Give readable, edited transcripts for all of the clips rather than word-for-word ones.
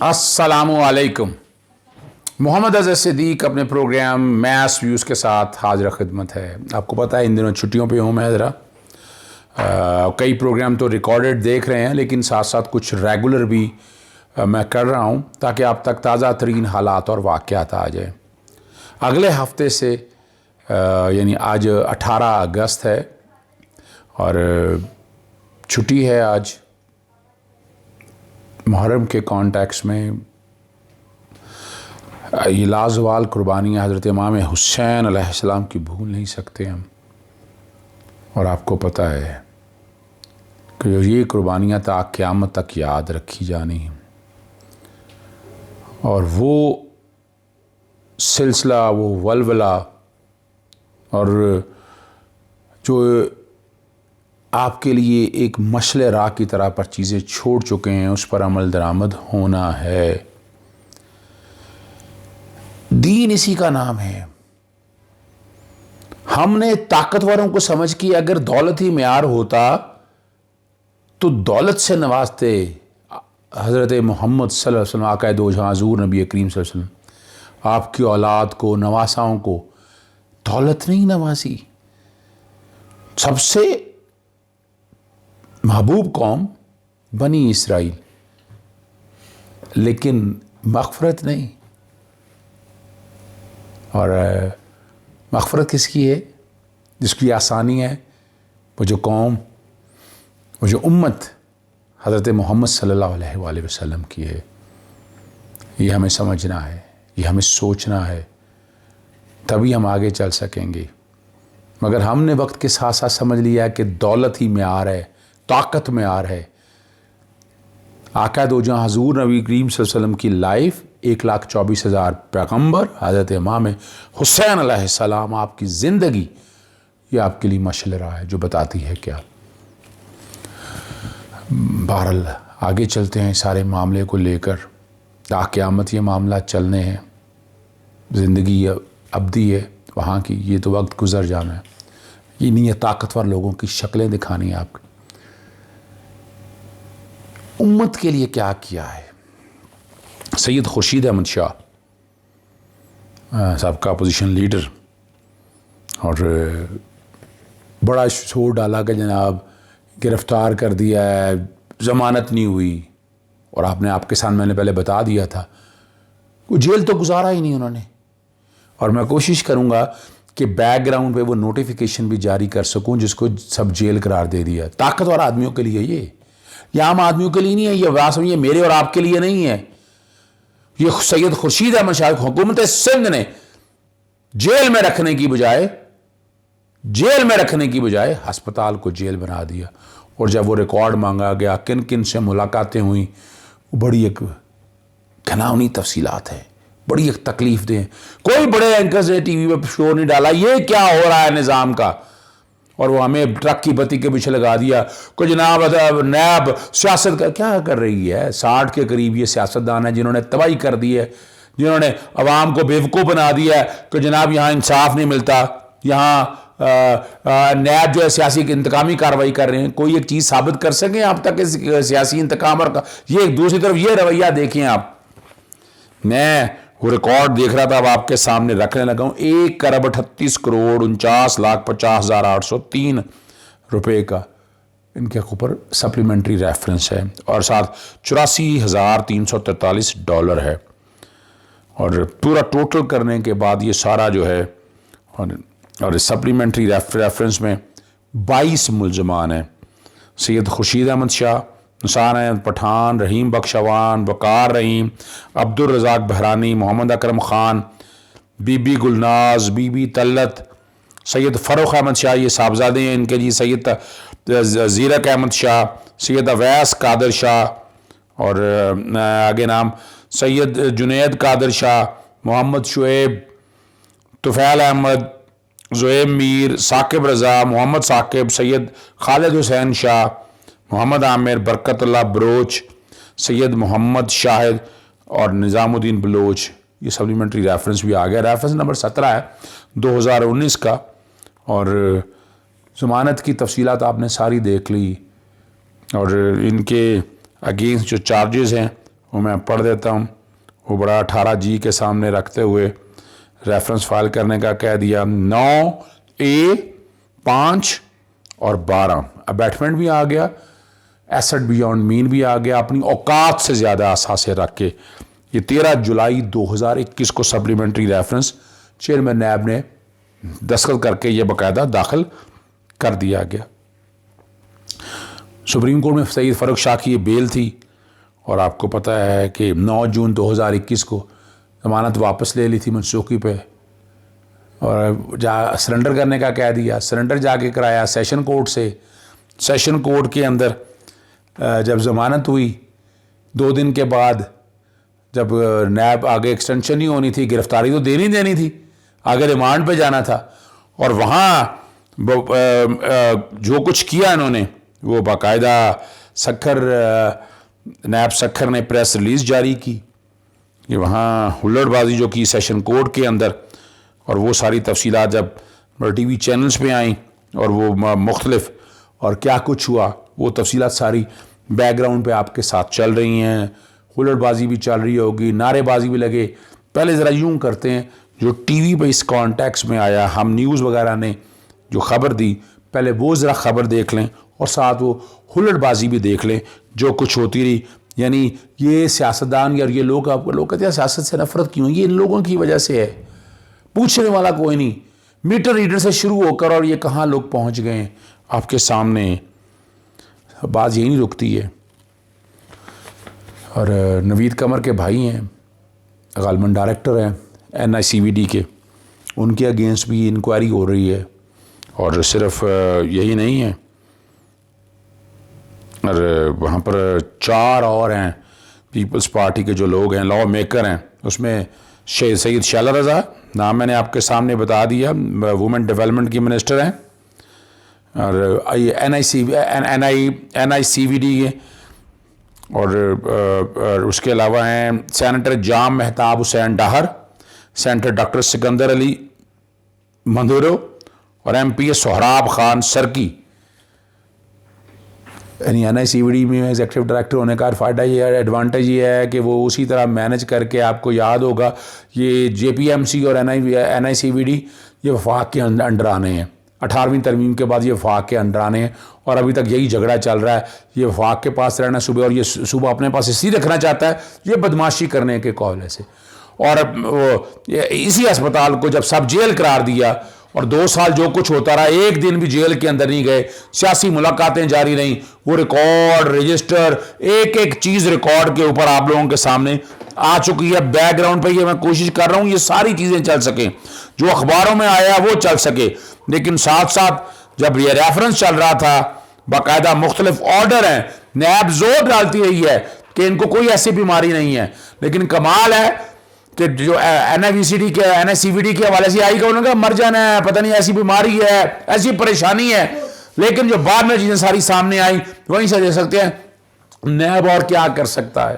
السلام علیکم. محمد اظہر صدیق اپنے پروگرام میس ویوز کے ساتھ حاضر خدمت ہے. آپ کو پتہ ہے ان دنوں چھٹیوں پہ ہوں میں ذرا کئی پروگرام تو ریکارڈڈ دیکھ رہے ہیں، لیکن ساتھ ساتھ کچھ ریگولر بھی میں کر رہا ہوں تاکہ آپ تک تازہ ترین حالات اور واقعات آ جائیں. اگلے ہفتے سے یعنی آج 18 اگست ہے اور چھٹی ہے. آج محرم کے کانٹیکس میں یہ لازوال قربانیاں حضرت امام حسین علیہ السلام کی بھول نہیں سکتے ہم. اور آپ کو پتہ ہے کہ یہ قربانیاں تا قیامت تک یاد رکھی جانی ہیں. اور وہ سلسلہ، وہ ولولہ اور جو آپ کے لیے ایک مشعل راہ کی طرح پر چیزیں چھوڑ چکے ہیں، اس پر عمل درآمد ہونا ہے. دین اسی کا نام ہے. ہم نے طاقتوروں کو سمجھ کے اگر دولت ہی معیار ہوتا تو دولت سے نوازتے. حضرت محمد صلی اللہ علیہ وسلم آقائے دو جہاں حضور نبی کریم صلی اللہ علیہ وسلم آپ کی اولاد کو، نواساؤں کو دولت نہیں نوازی. سب سے محبوب قوم بنی اسرائیل، لیکن مغفرت نہیں. اور مغفرت کس کی ہے؟ جس کی آسانی ہے. وہ جو قوم، وہ جو امت حضرت محمد صلی اللہ علیہ وآلہ وسلم کی ہے. یہ ہمیں سمجھنا ہے، یہ ہمیں سوچنا ہے، تبھی ہم آگے چل سکیں گے. مگر ہم نے وقت کے ساتھ ساتھ سمجھ لیا کہ دولت ہی معیار ہے، طاقت معیار ہے. آقا دو جہاں حضور نبی کریم صلی اللہ علیہ وسلم کی لائف، 1,24,000 پیغمبر، حضرت امام حسین علیہ السلام آپ کی زندگی، یہ آپ کے لیے مشعل راہ ہے جو بتاتی ہے کیا. بہرحال آگے چلتے ہیں سارے معاملے کو لے کر. تا قیامت یہ معاملہ چلنے ہیں. زندگی ابدی ہے وہاں کی، یہ تو وقت گزر جانا ہے. یہ نہیں ہے طاقتور لوگوں کی شکلیں دکھانی ہے آپ کو. امت کے لیے کیا کیا ہے. سید خورشید احمد شاہ سابقہ اپوزیشن لیڈر، اور بڑا شور ڈالا کہ جناب گرفتار کر دیا ہے، ضمانت نہیں ہوئی. اور آپ کے سامنے میں نے پہلے بتا دیا تھا وہ جیل تو گزارا ہی نہیں انہوں نے. اور میں کوشش کروں گا کہ بیک گراؤنڈ پہ وہ نوٹیفیکیشن بھی جاری کر سکوں جس کو سب جیل قرار دے دیا. طاقتور آدمیوں کے لیے یہ عام آدمیوں کے لیے نہیں ہے. یہ میرے اور آپ کے لیے نہیں ہے. یہ سید خورشید احمد شاہ حکومت سندھ نے جیل میں رکھنے کی بجائے ہسپتال کو جیل بنا دیا. اور جب وہ ریکارڈ مانگا گیا کن کن سے ملاقاتیں ہوئیں، وہ بڑی ایک گھناؤنی تفصیلات ہے، بڑی ایک تکلیف دہ. کوئی بڑے اینکرز نے ٹی وی پہ شور نہیں ڈالا یہ کیا ہو رہا ہے نظام کا. اور وہ ہمیں ٹرک کی بتی کے پیچھے لگا دیا کہ جناب نیب سیاست کا کیا کر رہی ہے. 60 کے قریب یہ سیاستدان ہیں جنہوں نے تباہی کر دی ہے، جنہوں نے عوام کو بیوقوف بنا دیا ہے کہ جناب یہاں انصاف نہیں ملتا، یہاں نیب جو ہے سیاسی انتقامی کارروائی کر رہے ہیں. کوئی ایک چیز ثابت کر سکیں آپ تک سیاسی انتقام؟ اور یہ ایک دوسری طرف یہ رویہ دیکھیں آپ. میں وہ ریکارڈ دیکھ رہا تھا، اب آپ کے سامنے رکھنے لگا ہوں. 1,38,49,803 روپے کا ان کے اوپر سپلیمنٹری ریفرنس ہے، اور ساتھ $84,343 ہے. اور پورا ٹوٹل کرنے کے بعد یہ سارا جو ہے، اور سپلیمنٹری ریفرنس میں 22 ملزمان ہیں. سید خورشید احمد شاہ، نثار احمد پٹھان، رحیم بخش عوان، وقار رحیم، عبدالرزاق بحرانی، محمد اکرم خان، بی بی گلناز، بی بی طلت، سید فروخ احمد شاہ، یہ صاحبزادے ہیں ان کے جی. سید زیرک احمد شاہ، سید اویس قادر شاہ، اور آگے نام سید جنید قادر شاہ، محمد شعیب، طفیل احمد، زہیب میر، ثاقب رضا، محمد ثاقب، سید خالد حسین شاہ، محمد عامر، برکت اللہ بروچ، سید محمد شاہد اور نظام الدین بلوچ. یہ سپلیمنٹری ریفرنس بھی آ گیا. ریفرنس نمبر 17 ہے 2019 کا. اور ضمانت کی تفصیلات آپ نے ساری دیکھ لی، اور ان کے اگینسٹ جو چارجز ہیں وہ میں پڑھ دیتا ہوں. وہ بڑا 18G کے سامنے رکھتے ہوئے ریفرنس فائل کرنے کا کہہ دیا. 9A 5 اور 12 ابیٹمنٹ بھی آ گیا, ایسٹ بیونڈ مین بھی آ گیا, اپنی اوقات سے زیادہ اثاثے رکھ کے. یہ 13 جولائی 2021 کو سپلیمنٹری ریفرنس چیئرمین نیب نے دستخط کر کے یہ باقاعدہ داخل کر دیا گیا. سپریم کورٹ میں سید فاروق شاہ کی یہ بیل تھی, اور آپ کو پتہ ہے کہ 9 جون 2021 کو ضمانت واپس لے لی تھی منسوخی پہ, اور سرنڈر کرنے کا کہہ دیا. سرنڈر جا کے کرایا سیشن کورٹ سے. سیشن کورٹ کے اندر جب ضمانت ہوئی 2 دن کے بعد, جب نیب آگے ایکسٹینشن نہیں ہونی تھی, گرفتاری تو دینی تھی, آگے ریمانڈ پہ جانا تھا, اور وہاں جو کچھ کیا انہوں نے وہ باقاعدہ نیب سکھر نے پریس ریلیز جاری کی کہ وہاں ہلڑ بازی جو کی سیشن کورٹ کے اندر, اور وہ ساری تفصیلات جب ٹی وی چینلز پہ آئیں اور وہ مختلف اور کیا کچھ ہوا, وہ تفصیلات ساری بیک گراؤنڈ پہ آپ کے ساتھ چل رہی ہیں. ہلڑ بازی بھی چل رہی ہوگی, نعرے بازی بھی لگے. پہلے ذرا یوں کرتے ہیں, جو ٹی وی پہ اس کانٹیکس میں آیا, ہم نیوز وغیرہ نے جو خبر دی, پہلے وہ ذرا خبر دیکھ لیں, اور ساتھ وہ ہلڑ بازی بھی دیکھ لیں جو کچھ ہوتی رہی. یعنی یہ سیاستدان یا یہ لوگ, آپ کو لوگ کہتے ہیں سیاست سے نفرت کیوں, یہ ان لوگوں کی وجہ سے ہے. پوچھنے والا کوئی نہیں, میٹر ریڈر سے شروع ہو کر اور یہ کہاں لوگ پہنچ گئے آپ کے سامنے. بات یہی نہیں رکتی ہے. اور نوید قمر کے بھائی ہیں, غالباً ڈائریکٹر ہیں NICVD کے, ان کے اگینسٹ بھی انکوائری ہو رہی ہے. اور صرف یہی نہیں ہے, اور وہاں پر 4 اور ہیں پیپلز پارٹی کے جو لوگ ہیں, لا میکر ہیں. اس میں سید شیلہ رضا, نام میں نے آپ کے سامنے بتا دیا, وومن ڈیولپمنٹ کی منسٹر ہیں. اور NICVD کے, اور اس کے علاوہ ہیں سینیٹر جام مہتاب حسین ڈاہر, سینیٹر ڈاکٹر سکندر علی مندورو, اور MP سہراب خان سرکی. یعنی NICVD میں ایگزیکٹو ڈائریکٹر ہونے کا فائدہ یہ ہے, ایڈوانٹیج یہ ہے کہ وہ اسی طرح مینج کر کے, آپ کو یاد ہوگا یہ JPMC اور NICVD یہ وفاق کے انڈر آنے ہیں. 18ویں ترمیم کے بعد یہ وفاق کے انڈر آنے ہیں, اور ابھی تک یہی جھگڑا چل رہا ہے. یہ وفاق کے پاس رہنا صوبے, اور یہ صوبہ اپنے پاس اس لیے رکھنا چاہتا ہے یہ بدماشی کرنے کے قابل سے. اور اسی ہسپتال کو جب سب جیل قرار دیا, اور 2 سال جو کچھ ہوتا رہا, ایک دن بھی جیل کے اندر نہیں گئے, سیاسی ملاقاتیں جاری رہیں, وہ ریکارڈ رجسٹر ایک چیز ریکارڈ کے اوپر آپ لوگوں کے سامنے آ چکی ہے. بیک گراؤنڈ پہ یہ میں کوشش کر رہا ہوں یہ ساری چیزیں چل سکیں, جو اخباروں میں آیا وہ چل سکے. لیکن ساتھ ساتھ جب یہ ریفرنس چل رہا تھا, باقاعدہ مختلف آرڈر ہیں, نیب زور ڈالتی رہی ہے کہ ان کو کوئی ایسی بیماری نہیں ہے. لیکن کمال ہے کہ جو NICVD کے حوالے سے آئی کہ انہوں نے کہا مر جانا ہے, پتہ نہیں ایسی بیماری ہے, ایسی پریشانی ہے. لیکن جو بعد میں چیزیں ساری سامنے آئی, وہیں سے دیکھ سکتے ہیں نیب اور کیا کر سکتا ہے.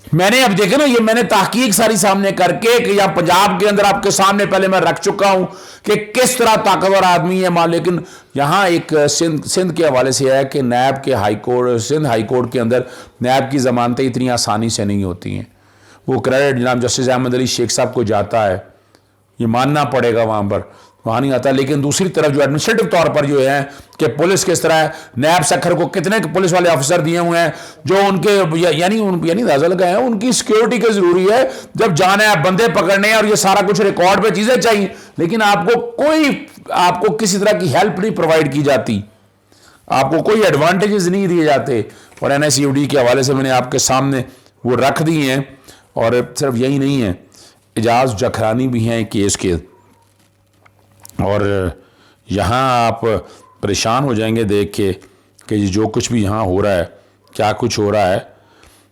میں نے اب دیکھے نا, یہ میں نے تحقیق ساری سامنے کر کے کہ یہاں پنجاب کے اندر آپ کے سامنے پہلے میں رکھ چکا ہوں کہ کس طرح طاقتور آدمی ہے. لیکن یہاں ایک سندھ کے حوالے سے ہے کہ نیب کے سندھ ہائی کورٹ کے اندر نیب کی ضمانتیں اتنی آسانی سے نہیں ہوتی ہیں. وہ کریڈٹ جناب جسٹس احمد علی شیخ صاحب کو جاتا ہے, یہ ماننا پڑے گا, وہاں نہیں آتا. لیکن دوسری طرف جو ایڈمنسٹریٹو طور پر جو ہے کہ پولیس کس طرح ہے, نیب سکھر کو کتنے پولیس والے آفیسر دیے ہوئے ہیں جو ان کے یعنی اندازہ لگائے ہیں ان کی سیکیورٹی کے ضروری ہے. جب جانا ہے بندے پکڑنے اور یہ سارا کچھ ریکارڈ پہ چیزیں چاہیے, لیکن آپ کو کسی طرح کی ہیلپ نہیں پرووائڈ کی جاتی, آپ کو کوئی ایڈوانٹیجز نہیں دیے جاتے. اور NICVD کے حوالے سے میں نے آپ کے سامنے وہ رکھ دی ہیں. اور صرف یہی نہیں ہے, اعجاز جکھرانی بھی ہیں کیس کے, اور یہاں آپ پریشان ہو جائیں گے دیکھ کے کہ جو کچھ بھی یہاں ہو رہا ہے, کیا کچھ ہو رہا ہے.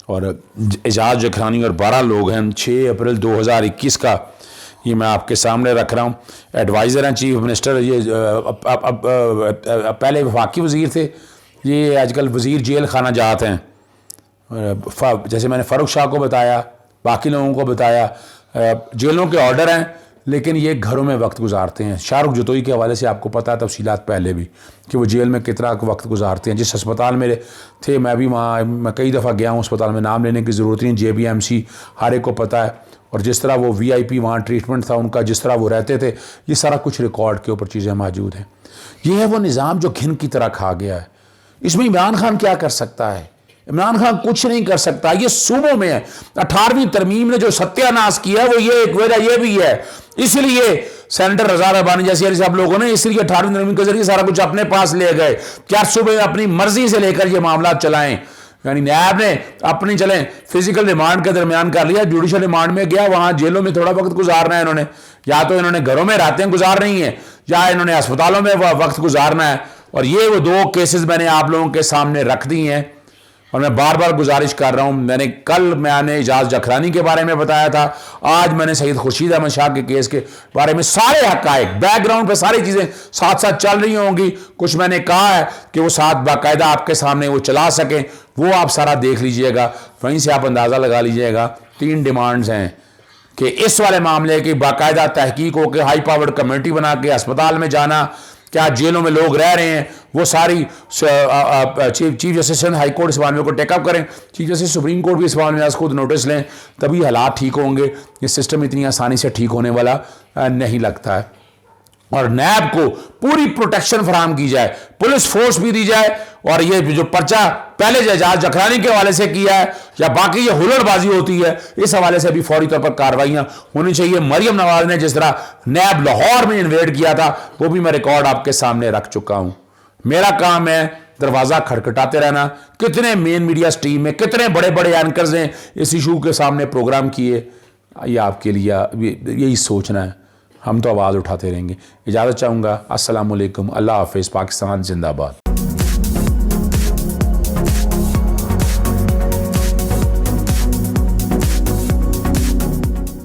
اور اعجاز جکھرانی اور 12 لوگ ہیں. 6 اپریل 2021 کا یہ میں آپ کے سامنے رکھ رہا ہوں. ایڈوائزر ہیں چیف منسٹر, یہ پہلے وفاقی وزیر تھے, یہ آج کل وزیر جیل خانہ جات ہیں. جیسے میں نے فاروق شاہ کو بتایا, باقی لوگوں کو بتایا, جیلوں کے آرڈر ہیں لیکن یہ گھروں میں وقت گزارتے ہیں. شاہ رخ جتوئی کے حوالے سے آپ کو پتہ ہے تفصیلات پہلے بھی کہ وہ جیل میں کتنا وقت گزارتے ہیں. جس اسپتال میں تھے میں بھی وہاں میں کئی دفعہ گیا ہوں اسپتال میں, نام لینے کی ضرورت نہیں, JBMC ہر ایک کو پتہ ہے. اور جس طرح وہ VIP وہاں ٹریٹمنٹ تھا ان کا, جس طرح وہ رہتے تھے, یہ سارا کچھ ریکارڈ کے اوپر چیزیں موجود ہیں. یہ ہے وہ نظام جو گھن کی طرح کھا گیا ہے. اس میں عمران خان کیا کر سکتا ہے؟ عمران خان کچھ نہیں کر سکتا. یہ صوبوں میں ہے. 18ویں ترمیم نے جو ستیہ ناش کیا ہے وہ یہ ایک وجہ یہ بھی ہے. اس لیے سینیٹر رضا ربانی جیسے سب لوگوں نے اس لیے 18ویں ترمیم کے ذریعے سارا کچھ اپنے پاس لے گئے کہ ہر صوبے اپنی مرضی سے لے کر یہ معاملات چلائیں. یعنی نیب نے اپنی چلیں فزیکل ریمانڈ کے درمیان کر لیا, جوڈیشل ریمانڈ میں گیا, وہاں جیلوں میں تھوڑا وقت گزارنا ہے انہوں نے, یا تو انہوں نے گھروں میں راتیں گزار رہی ہیں یا انہوں نے اسپتالوں میں وقت گزارنا ہے. اور یہ وہ 2 کیسز میں نے آپ لوگوں کے سامنے رکھ دی ہیں. اور میں بار بار گزارش کر رہا ہوں, میں نے اعجاز جکھرانی کے بارے میں بتایا تھا, آج میں نے سید خورشید احمد شاہ کے کیس کے بارے میں سارے حقائق بیک گراؤنڈ پہ ساری چیزیں ساتھ ساتھ چل رہی ہوں گی. کچھ میں نے کہا ہے کہ وہ ساتھ باقاعدہ آپ کے سامنے وہ چلا سکیں, وہ آپ سارا دیکھ لیجئے گا, وہیں سے آپ اندازہ لگا لیجئے گا. 3 ڈیمانڈز ہیں کہ اس والے معاملے کی باقاعدہ تحقیق ہو کے ہائی پاورڈ کمیٹی بنا کے اسپتال میں جانا, کیا جیلوں میں لوگ رہ رہے ہیں, وہ ساری چیف جسٹس ہائی کورٹ اس معاملے کو ٹیک اپ کریں, چیف جسٹس سپریم کورٹ بھی اس معاملے میں خود نوٹس لیں, تبھی حالات ٹھیک ہوں گے. یہ سسٹم اتنی آسانی سے ٹھیک ہونے والا نہیں لگتا ہے. اور نیب کو پوری پروٹیکشن فراہم کی جائے, پولیس فورس بھی دی جائے, اور یہ جو پرچہ پہلے اعجاز جکھرانی کے حوالے سے کیا ہے یا باقی یہ ہلڑ بازی ہوتی ہے, اس حوالے سے بھی فوری طور پر کارروائیاں ہونی چاہیے. مریم نواز نے جس طرح نیب لاہور میں انویڈ کیا تھا وہ بھی میں ریکارڈ آپ کے سامنے رکھ چکا ہوں. میرا کام ہے دروازہ کھٹکھٹاتے رہنا. کتنے مین میڈیا سٹریم میں کتنے بڑے بڑے اینکرز ہیں اس ایشو کے سامنے پروگرام کیے, یہ آپ کے لیے یہی سوچنا ہے. ہم تو آواز اٹھاتے رہیں گے. اجازت چاہوں گا. السلام علیکم. اللہ حافظ. پاکستان زندہ باد.